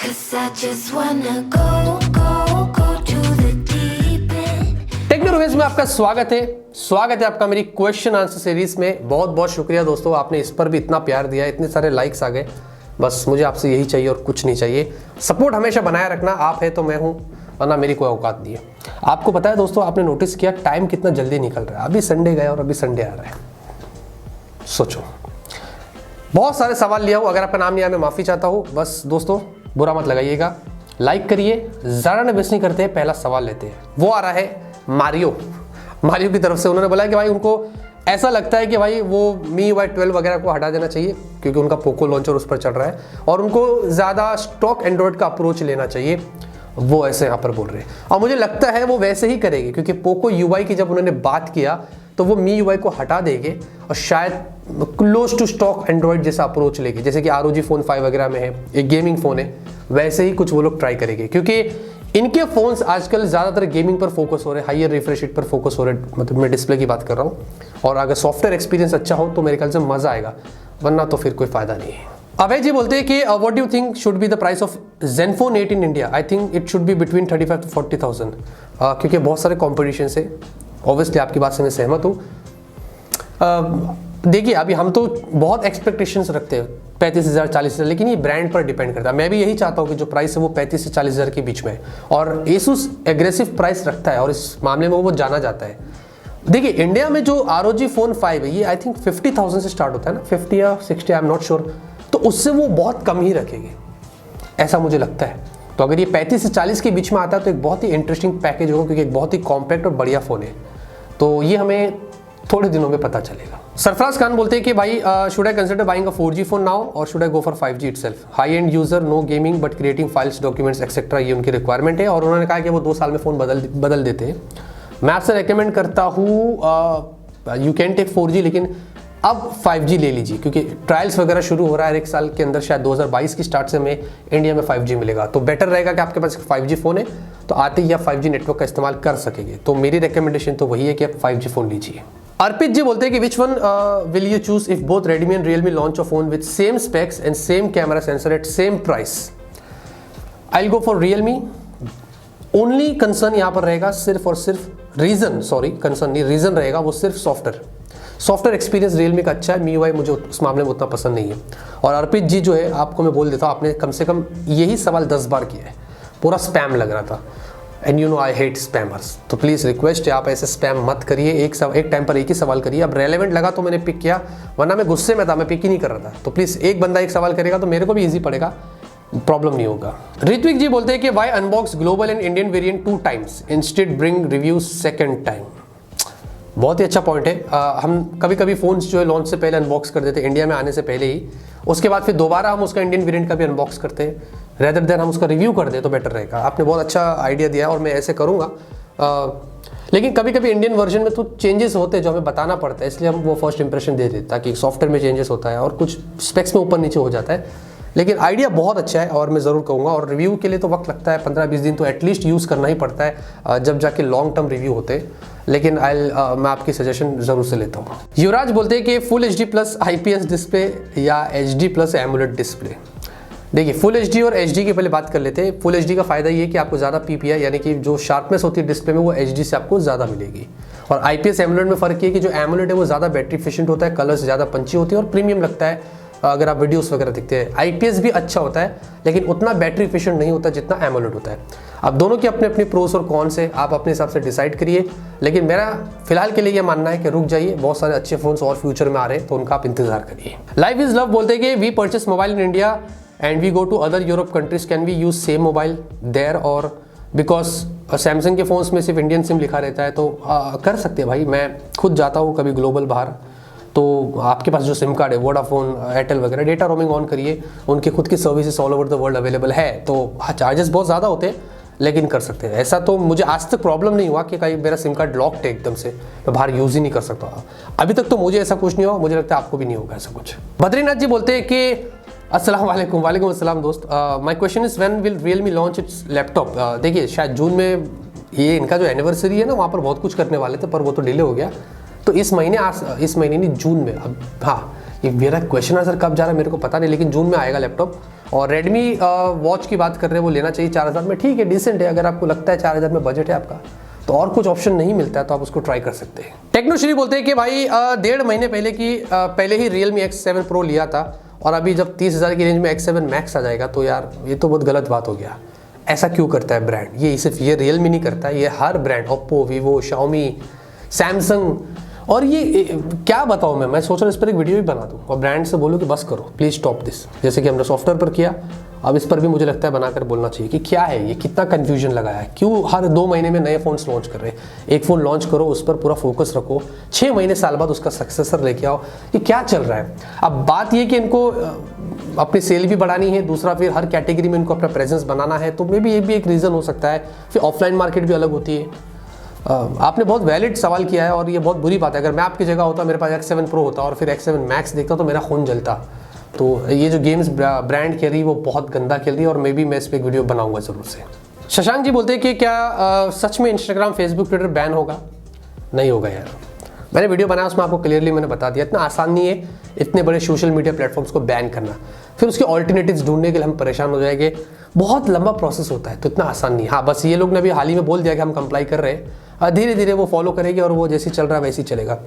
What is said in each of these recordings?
'Cause I just wanna go to the deep end. Technologies में आपका स्वागत है आपका मेरी क्वेश्चन आंसर सीरीज में। बहुत बहुत शुक्रिया दोस्तों, आपने इस पर भी इतना प्यार दिया, इतने सारे लाइक्स आ गए। बस मुझे आपसे यही चाहिए और कुछ नहीं चाहिए। सपोर्ट हमेशा बनाए रखना, आप है तो मैं हूँ, वरना मेरी कोई औकात नहीं है। आपको पता है दोस्तों, आपने नोटिस किया टाइम कितना जल्दी निकल रहा है। अभी संडे गया और अभी संडे आ रहा है। सोचो, बहुत सारे सवाल लिया हूँ, अगर आपका नाम नहीं आया मैं माफ़ी चाहता हूँ। बस दोस्तों बुरा मत लगाइएगा, लाइक करिए। ज़्यादा न वेस्ट नहीं करते हैं, पहला सवाल लेते हैं। वो आ रहा है मारियो की तरफ से। उन्होंने बोला कि भाई उनको ऐसा लगता है कि भाई वो MIUI 12 वगैरह को हटा देना चाहिए क्योंकि उनका पोको लॉन्चर उस पर चल रहा है और उनको ज़्यादा स्टॉक एंड्रॉयड का अप्रोच लेना चाहिए। वो ऐसे यहाँ पर बोल रहे हैं और मुझे लगता है वो वैसे ही करेगी क्योंकि पोको UI की जब उन्होंने बात किया तो वो MIUI को हटा देंगे और शायद क्लोज टू स्टॉक एंड्रॉयड जैसा अप्रोच लेंगे, जैसे कि ROG Phone 5 वगैरह में है, एक गेमिंग फ़ोन है, वैसे ही कुछ वो लोग ट्राई करेंगे क्योंकि इनके फ़ोन्स आजकल ज़्यादातर गेमिंग पर फोकस हो रहे हैं, हायर रिफ्रेश रेट पर फोकस हो रहे हैं। मतलब मैं डिस्प्ले की बात कर रहा हूँ और अगर सॉफ्टवेयर एक्सपीरियंस अच्छा हो तो मेरे ख्याल से मज़ा आएगा, वरना तो फिर कोई फ़ायदा नहीं है। अभय जी बोलते हैं कि what do you think should be the price of Zenfone 8 in India? I think it should be between 35 to 40,000 क्योंकि बहुत सारे कॉम्पिटिशन है। ऑब्वियसली आपकी बात से मैं सहमत हूँ। देखिए अभी हम तो बहुत एक्सपेक्टेशंस रखते हैं 35,000 40,000, लेकिन ये ब्रांड पर डिपेंड करता है। मैं भी यही चाहता हूँ कि जो प्राइस है वो 35 से 40,000 के बीच में है और Asus एग्रेसिव प्राइस रखता है और इस मामले में वो जाना जाता है। देखिए इंडिया में जो ROG Phone 5 है ये आई थिंक 50,000 से स्टार्ट होता है ना, 50 या 60, आई एम नॉट श्योर, तो उससे वो बहुत कम ही रखेंगे ऐसा मुझे लगता है। तो अगर ये 35 से 40 के बीच में आता है तो एक बहुत ही इंटरेस्टिंग पैकेज होगा क्योंकि एक बहुत ही कॉम्पैक्ट और बढ़िया फ़ोन है। तो ये हमें थोड़े दिनों में पता चलेगा। सरफराज खान बोलते हैं कि भाई should I consider buying a 4G phone now और should I go for 5G itself? High end user, no gaming but creating files, documents etcetera, ये उनकी रिक्वायरमेंट है और उन्होंने कहा कि वो 2 साल में फ़ोन बदल देते हैं। मैं आपसे रेकमेंड करता हूँ यू कैन टेक 4G, लेकिन अब 5G ले लीजिए क्योंकि ट्रायल्स वगैरह शुरू हो रहा है। 1 साल के अंदर शायद 2022 की स्टार्ट से में इंडिया में 5G मिलेगा, तो बेटर रहेगा कि आपके पास 5G फ़ोन है तो आते ही आप 5G नेटवर्क का इस्तेमाल कर सकेंगे। तो मेरी रिकमेंडेशन तो वही है कि आप 5G फ़ोन लीजिए। अर्पित जी बोलते हैं कि which one will you choose if both Redmi and Realme launch a phone with same specs and same camera sensor at same price? I will go for Realme। Only concern यहाँ पर रहेगा सिर्फ और सिर्फ रीजन रहेगा वो सिर्फ software experience Realme का अच्छा है। MIUI मुझे उस मामले में उतना पसंद नहीं है। और अर्पित जी जो है, आपको मैं बोल देता हूँ, आपने कम से कम यही सवाल 10 बार किया है, पूरा स्पैम लग रहा था। And you know I hate spammers, तो प्लीज़ रिक्वेस्ट है आप ऐसे स्पैम मत करिए। एक टाइम पर एक ही सवाल करिए। अब रेलेवेंट लगा तो मैंने पिक किया, वरना मैं गुस्से में था, मैं पिक ही नहीं कर रहा था। तो प्लीज़ एक बंदा एक सवाल करेगा तो मेरे को भी ईजी पड़ेगा, प्रॉब्लम नहीं होगा। ऋत्विक जी बोलते हैं कि why unbox global and Indian variant 2 times instead bring review second time? बहुत ही अच्छा पॉइंट है। हम कभी कभी फ़ोन्स जो है लॉन्च से पहले अनबॉक्स कर देते हैं, इंडिया में आने से पहले ही, उसके बाद फिर दोबारा हम उसका इंडियन वेरिएंट का भी अनबॉक्स करते हैं। रेदर देन हम उसका रिव्यू कर दें तो बेटर रहेगा। आपने बहुत अच्छा आइडिया दिया और मैं ऐसे करूँगा। लेकिन कभी कभी इंडियन वर्जन में तो चेंजेस होते हैं जो हमें बताना पड़ता है, इसलिए हम वो फर्स्ट इंप्रेशन दे देते ताकि सॉफ्टवेयर में चेंजेस होता है और कुछ स्पेक्स में ऊपर नीचे हो जाता है। लेकिन आइडिया बहुत अच्छा है और मैं ज़रूर कहूँगा। और रिव्यू के लिए तो वक्त लगता है, 15-20 दिन तो एटलीस्ट यूज़ करना ही पड़ता है जब जाके लॉन्ग टर्म रिव्यू होते हैं। लेकिन मैं आपकी सजेशन ज़रूर से लेता हूँ। युवराज बोलते हैं कि फुल HD+ IPS डिस्प्ले या HD+ एमुलेट डिस्प्ले? देखिए फुल HD और HD की पहले बात कर लेते हैं। फुल HD का फ़ायदा ये है कि आपको ज़्यादा PPI यानी कि जो शार्पनेस होती है डिस्प्ले में वो HD से आपको ज़्यादा मिलेगी। और IPS एमुलेट में फ़र्क ये है कि जो एमुलेट है वो ज़्यादा बैटरी एफिशिएंट होता है, कलर्स ज़्यादा पंची होती है और प्रीमियम लगता है अगर आप वीडियोस वगैरह देखते हैं। IPS भी अच्छा होता है लेकिन उतना बैटरी एफिशिएंट नहीं होता जितना एमुलेट होता है। अब दोनों की अपने अपने प्रोस और कॉन्स है, आप अपने हिसाब से डिसाइड करिए। लेकिन मेरा फिलहाल के लिए ये मानना है कि रुक जाइए, बहुत सारे अच्छे फोन्स और फ्यूचर में आ रहे हैं तो उनका आप इंतजार करिए। लाइफ इज लव बोलते हैं कि we purchase mobile in India and we go to other Europe countries, can we use same mobile there? और बिकॉज सैमसंग के फ़ोन्स में सिर्फ इंडियन सिम लिखा रहता है तो कर सकते हैं भाई। मैं खुद जाता हूँ कभी ग्लोबल बाहर, तो आपके पास जो सिम कार्ड है वोडाफोन, एयरटेल वगैरह, डेटा रोमिंग ऑन करिए, उनके खुद की services all over the world available है। तो हाँ चार्जेस बहुत ज़्यादा होते हैं लेकिन कर सकते हैं। ऐसा तो मुझे आज तक प्रॉब्लम नहीं हुआ कि कहीं मेरा सिम कार्ड लॉक्ड है एकदम से, मैं बाहर यूज़ ही नहीं कर सकता। अभी तक तो मुझे ऐसा कुछ नहीं हुआ, मुझे लगता है आपको भी नहीं होगा ऐसा कुछ। बद्रीनाथ जी बोलते हैं कि अस्सलाम वालेकुम। वालेकुम अस्सलाम दोस्त। My question is when will Realme launch its laptop? देखिए शायद जून में, ये इनका जो एनिवर्सरी है ना वहाँ पर बहुत कुछ करने वाले थे पर वो तो डिले हो गया। तो इस महीने नहीं, जून में। अब हाँ, ये मेरा क्वेश्चन आंसर कब जा रहा है मेरे को पता नहीं, लेकिन जून में आएगा लैपटॉप और Redmi वॉच की बात कर रहे हैं, वो लेना चाहिए 4000 में, ठीक है, डिसेंट है। अगर आपको लगता है 4000 में बजट है आपका तो और कुछ ऑप्शन नहीं मिलता है तो आप उसको ट्राई कर सकते हैं। टेक्नोश्री बोलते हैं कि भाई 1.5 महीने पहले ही Realme X7 Pro लिया था और अभी जब 30,000 की रेंज में X7 Max आ जाएगा तो यार ये तो बहुत गलत बात हो गया। ऐसा क्यों करता है ब्रांड? ये सिर्फ ये Realme नहीं करता है, ये हर brand, Oppo, Vivo, Xiaomi, Samsung, और ये क्या बताऊँ मैं सोच रहा हूँ इस पर एक वीडियो भी बना दूँ और ब्रांड से बोलूँ कि बस करो, प्लीज़ स्टॉप दिस। जैसे कि हमने सॉफ्टवेयर पर किया, अब इस पर भी मुझे लगता है बनाकर बोलना चाहिए कि क्या है ये, कितना कन्फ्यूजन लगाया है, क्यों हर 2 महीने में नए फ़ोन्स लॉन्च कर रहे हैं। एक फ़ोन लॉन्च करो, उस पर पूरा फोकस रखो, 6 महीने साल बाद उसका सक्सेसर लेके आओ। ये क्या चल रहा है? अब बात ये कि इनको अपनी सेल भी बढ़ानी है, दूसरा फिर हर कैटेगरी में इनको अपना प्रेजेंस बनाना है, तो मे बी ये भी एक रीज़न हो सकता है। फिर ऑफलाइन मार्केट भी अलग होती है। आपने बहुत वैलिड सवाल किया है और ये बहुत बुरी बात है। अगर मैं आपकी जगह होता, मेरे पास X7 Pro होता और फिर X7 Max देखता तो मेरा खून जलता। तो ये जो गेम्स ब्रांड खेल रही है वो बहुत गंदा खेल रही है और मे बी मैं इस पर एक वीडियो बनाऊंगा ज़रूर से। शशांक जी बोलते हैं कि क्या सच में इंस्टाग्राम, फेसबुक, ट्विटर बैन होगा? नहीं होगा यार, मैंने वीडियो बनाया उसमें आपको क्लियरली मैंने बता दिया। इतना आसान नहीं है इतने बड़े सोशल मीडिया प्लेटफॉर्म्स को बैन करना, फिर उसके ऑल्टरनेटिव्स ढूंढने के लिए हम परेशान हो जाएंगे, बहुत लंबा प्रोसेस होता है, तो इतना आसान नहीं। हाँ, बस ये लोग ने अभी हाल ही में बोल दिया कि हम कंप्लाई कर रहे हैं, धीरे धीरे वो फॉलो करेंगे और वो जैसे चल रहा है वैसे ही चलेगा।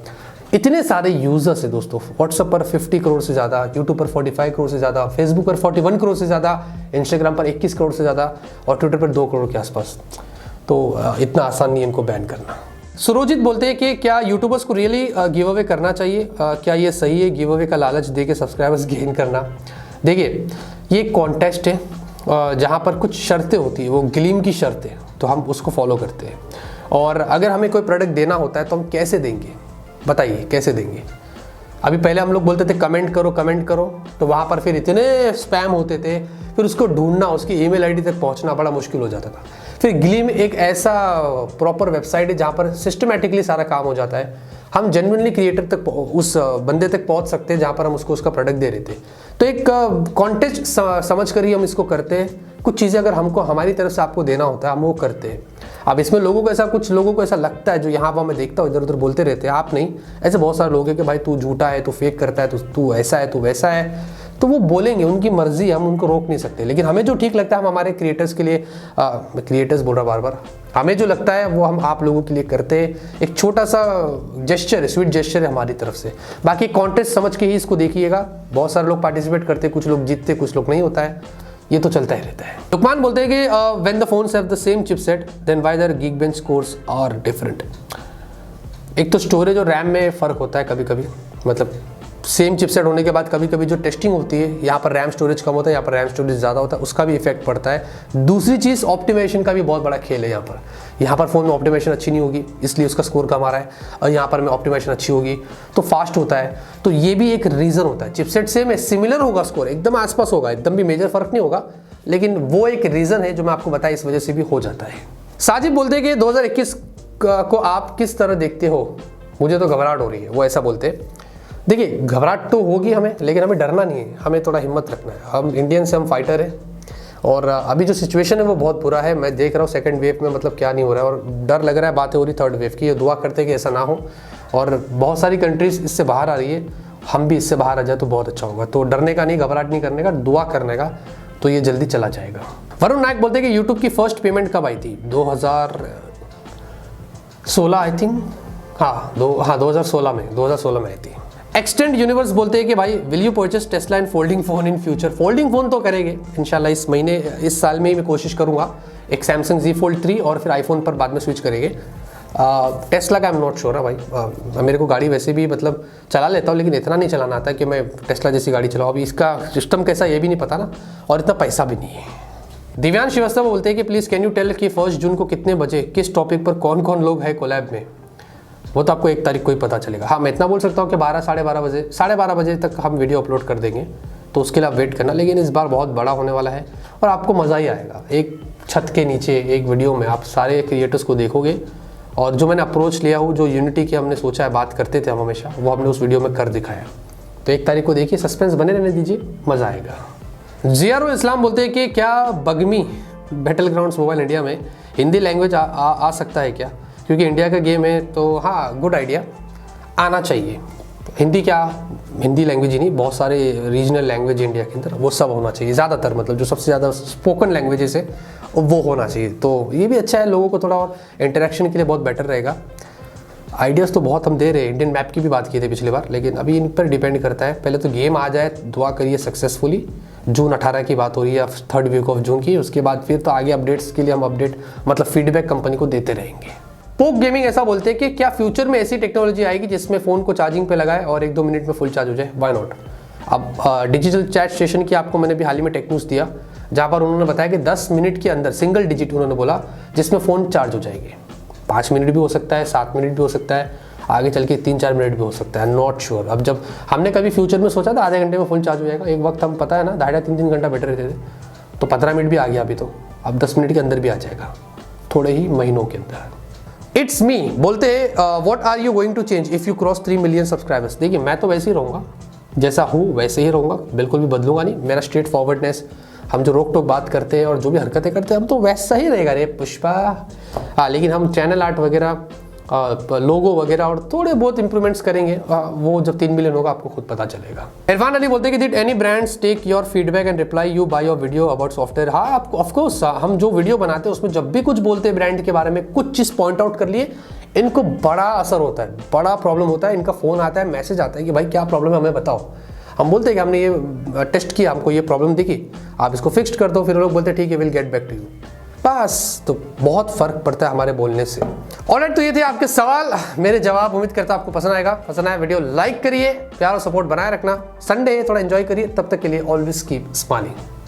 इतने सारे यूजर्स है दोस्तों, व्हाट्सएप पर 50 करोड़ से ज़्यादा, यूट्यूब पर 45 करोड़ से ज़्यादा, फेसबुक पर 41 करोड़ से ज़्यादा, इंस्टाग्राम पर 21 करोड़ से ज़्यादा और ट्विटर पर 2 करोड़ के आसपास। तो इतना आसान नहीं है इनको बैन करना। सुरोजित बोलते हैं कि क्या यूट्यूबर्स को रियली गिव अवे करना चाहिए? क्या ये सही है गिव अवे का लालच दे के सब्सक्राइबर्स गेन करना? देखिए, ये कॉन्टेस्ट है जहाँ पर कुछ शर्तें होती है, वो ग्लीम की शर्तें, तो हम उसको फॉलो करते हैं। और अगर हमें कोई प्रोडक्ट देना होता है तो हम कैसे देंगे? बताइए कैसे देंगे? अभी पहले हम लोग बोलते थे कमेंट करो, तो वहाँ पर फिर इतने स्पैम होते थे, फिर उसको ढूंढना, उसकी ईमेल आईडी तक पहुँचना बड़ा मुश्किल हो जाता था। फिर ग्लीम एक ऐसा प्रॉपर वेबसाइट है जहाँ पर सिस्टमेटिकली सारा काम हो जाता है। हम जेन्युइनली क्रिएटर तक, उस बंदे तक पहुँच सकते हैं जहाँ पर हम उसको उसका प्रोडक्ट दे रहे थे। तो एक कॉन्टेस्ट समझ कर ही हम इसको करते हैं। कुछ चीज़ें अगर हमको हमारी तरफ से आपको देना होता है हम वो करते हैं। अब इसमें कुछ लोगों को ऐसा लगता है, जो यहाँ पर मैं देखता हूँ इधर उधर बोलते रहते हैं, आप नहीं, ऐसे बहुत सारे लोग हैं कि भाई तू झूठा है, तू फेक करता है, तू ऐसा है, तू वैसा है। तो वो बोलेंगे, उनकी मर्जी है, हम उनको रोक नहीं सकते। लेकिन हमें जो ठीक लगता है हम हमारे क्रिएटर्स के लिए, मैं क्रिएटर्स बोल रहा बार बार, हमें जो लगता है वो हम आप लोगों के लिए करते हैं। एक छोटा सा जेस्चर है, स्वीट जेस्चर है हमारी तरफ से। बाकी कॉन्टेस्ट समझ के ही इसको देखिएगा। बहुत सारे लोग पार्टिसिपेट करते, कुछ लोग जीतते, कुछ लोग नहीं होता है, ये तो चलता ही रहता है। लुकमान बोलते हैं कि when the phones have the same chipset then why there Geekbench scores are different. एक तो स्टोरेज और रैम में फ़र्क होता है कभी कभी, मतलब सेम चिपसेट होने के बाद कभी कभी जो टेस्टिंग होती है, यहाँ पर रैम स्टोरेज कम होता है, यहाँ पर रैम स्टोरेज ज़्यादा होता है, उसका भी इफेक्ट पड़ता है। दूसरी चीज़ ऑप्टिमाइजेशन का भी बहुत बड़ा खेल है। यहाँ पर फ़ोन में ऑप्टिमाइजेशन अच्छी नहीं होगी इसलिए उसका स्कोर कम आ रहा है, और यहाँ पर में ऑप्टिमाइजेशन अच्छी होगी तो फास्ट होता है। तो ये भी एक रीज़न होता है। चिपसेट से में सिमिलर होगा, स्कोर एकदम आसपास होगा, एकदम भी मेजर फ़र्क नहीं होगा, लेकिन वो एक रीज़न है जो मैं आपको बताया, इस वजह से भी हो जाता है। साजिद बोलते हैं कि 2021 को आप किस तरह देखते हो? मुझे तो घबराहट हो रही है, वो ऐसा बोलते हैं। देखिए, घबराहट तो होगी हमें, लेकिन हमें डरना नहीं है, हमें थोड़ा हिम्मत रखना है। हम इंडियन से, हम फाइटर हैं और अभी जो सिचुएशन है वो बहुत बुरा है। मैं देख रहा हूँ सेकंड वेव में मतलब क्या नहीं हो रहा है, और डर लग रहा है, बातें हो रही थर्ड वेव की। ये दुआ करते हैं कि ऐसा ना हो, और बहुत सारी कंट्रीज इससे बाहर आ रही है, हम भी इससे बाहर आ जाए तो बहुत अच्छा होगा। तो डरने का नहीं, घबराहट नहीं करने का, दुआ करने का, तो ये जल्दी चला जाएगा। वरुण नायक बोलते हैं कि यूट्यूब की फर्स्ट पेमेंट कब आई थी? 2016 आई थिंक, हाँ 2016 में आई थी। एक्सटेंड यूनिवर्स बोलते हैं कि भाई will you purchase Tesla and folding phone in future? Folding phone तो करेंगे इंशाल्लाह, इस साल में ही मैं कोशिश करूँगा। एक सैमसंग Z Fold 3 और फिर आईफोन पर बाद में स्विच करेंगे। टेस्ला का आई एम नॉट श्योर है भाई। मेरे को गाड़ी वैसे भी मतलब चला लेता हूँ, लेकिन इतना नहीं चलाना आता कि मैं टेस्ला जैसी गाड़ी चलाऊँ। अभी इसका सिस्टम कैसा ये भी नहीं पता ना, और इतना पैसा भी नहीं है। दिव्यांश श्रीवास्तव बोलते हैं कि प्लीज़ कैन यू टेल कि 1 जून को कितने बजे किस टॉपिक पर कौन कौन लोग हैं कोलैब में? वो तो आपको 1 तारीख को ही पता चलेगा। हाँ, मैं इतना बोल सकता हूँ कि 12-12:30 बजे तक हम वीडियो अपलोड कर देंगे, तो उसके लिए आप वेट करना। लेकिन इस बार बहुत बड़ा होने वाला है और आपको मज़ा ही आएगा। एक छत के नीचे एक वीडियो में आप सारे क्रिएटर्स को देखोगे, और जो मैंने अप्रोच लिया हो, जो यूनिटी की हमने सोचा है, बात करते थे हम हमेशा, वो हमने उस वीडियो में कर दिखाया। तो 1 तारीख को देखिए, सस्पेंस बने रहने दीजिए, मज़ा आएगा। जियारुल इस्लाम बोलते हैं कि क्या बगमी बैटलग्राउंड्स मोबाइल इंडिया में हिंदी लैंग्वेज आ सकता है क्या? क्योंकि इंडिया का गेम है तो हाँ, गुड आइडिया, आना चाहिए। हिंदी क्या, हिंदी लैंग्वेज ही नहीं, बहुत सारे रीजनल लैंग्वेज इंडिया के अंदर वो सब होना चाहिए ज़्यादातर, मतलब जो सबसे ज़्यादा स्पोकन लैंग्वेजेस है वो होना चाहिए। तो ये भी अच्छा है, लोगों को थोड़ा और इंटरेक्शन के लिए बहुत बेटर रहेगा। आइडियाज़ तो बहुत हम दे रहे हैं, इंडियन मैप की भी बात की थी पिछली बार, लेकिन अभी इन पर डिपेंड करता है। पहले तो गेम आ जाए, दुआ करिए सक्सेसफुली। जून 18 की बात हो रही है, 3rd वीक ऑफ जून की, उसके बाद फिर तो आगे अपडेट्स के लिए हम अपडेट मतलब फीडबैक कंपनी को देते रहेंगे। पोक गेमिंग ऐसा बोलते हैं कि क्या फ्यूचर में ऐसी टेक्नोलॉजी आएगी जिसमें फ़ोन को चार्जिंग पे लगाए और 1-2 मिनट में फुल चार्ज हो जाए, व्हाई नॉट। अब डिजिटल चैट स्टेशन की आपको मैंने भी हाल ही में टेक न्यूज़ दिया, जहाँ पर उन्होंने बताया कि 10 मिनट के अंदर सिंगल डिजिट उन्होंने बोला जिसमें फ़ोन चार्ज हो जाएगी। 5 मिनट भी हो सकता है, 7 मिनट भी हो सकता है, आगे चल के 3-4 मिनट भी हो सकता है, नॉट श्योर। अब जब हमने कभी फ्यूचर में सोचा था आधे घंटे में फुल चार्ज हो जाएगा, एक वक्त हम पता है ना 2.5-3 घंटा बैठे रहते थे, तो 15 मिनट भी आ गया अभी तो, अब 10 मिनट के अंदर भी आ जाएगा, थोड़े ही महीनों के अंदर। इट्स मी बोलते हैं what are you going to change if you cross 3 million subscribers. देखिए मैं तो वैसे ही रहूँगा, जैसा हूँ वैसे ही रहूँगा, बिल्कुल भी बदलूंगा नहीं। मेरा स्ट्रेट फॉरवर्डनेस, हम जो रोक टोक बात करते हैं और जो भी हरकतें करते हैं हम तो वैसा ही रहेगा रे पुष्पा। हाँ, लेकिन हम चैनल आर्ट वगैरह, लोगो वगैरह और थोड़े बहुत इंप्रूवमेंट्स करेंगे, वो जब 3 मिलियन होगा आपको खुद पता चलेगा। इरफान अली बोलते हैं कि did any brands take your feedback and reply you by your video about software. हाँ, आपको ऑफकोर्स हम जो वीडियो बनाते हैं उसमें जब भी कुछ बोलते हैं ब्रांड के बारे में, कुछ चीज़ पॉइंट आउट कर लिए, इनको बड़ा असर होता है, बड़ा प्रॉब्लम होता है, इनका फ़ोन आता है, मैसेज आता है कि भाई क्या प्रॉब्लम है हमें बताओ। हम बोलते हैं कि हमने ये टेस्ट किया, हमको ये प्रॉब्लम दिखी, आप इसको फिक्स कर दो, फिर लोग बोलते हैं ठीक है will get back to you. बस, तो बहुत फ़र्क पड़ता है हमारे बोलने से। ऑलराइट, तो ये थे आपके सवाल, मेरे जवाब। उम्मीद करता आपको पसंद आएगा। पसंद आया वीडियो लाइक करिए, प्यार और सपोर्ट बनाए रखना। संडे है, थोड़ा एंजॉय करिए। तब तक के लिए ऑलवेज कीप स्माइलिंग।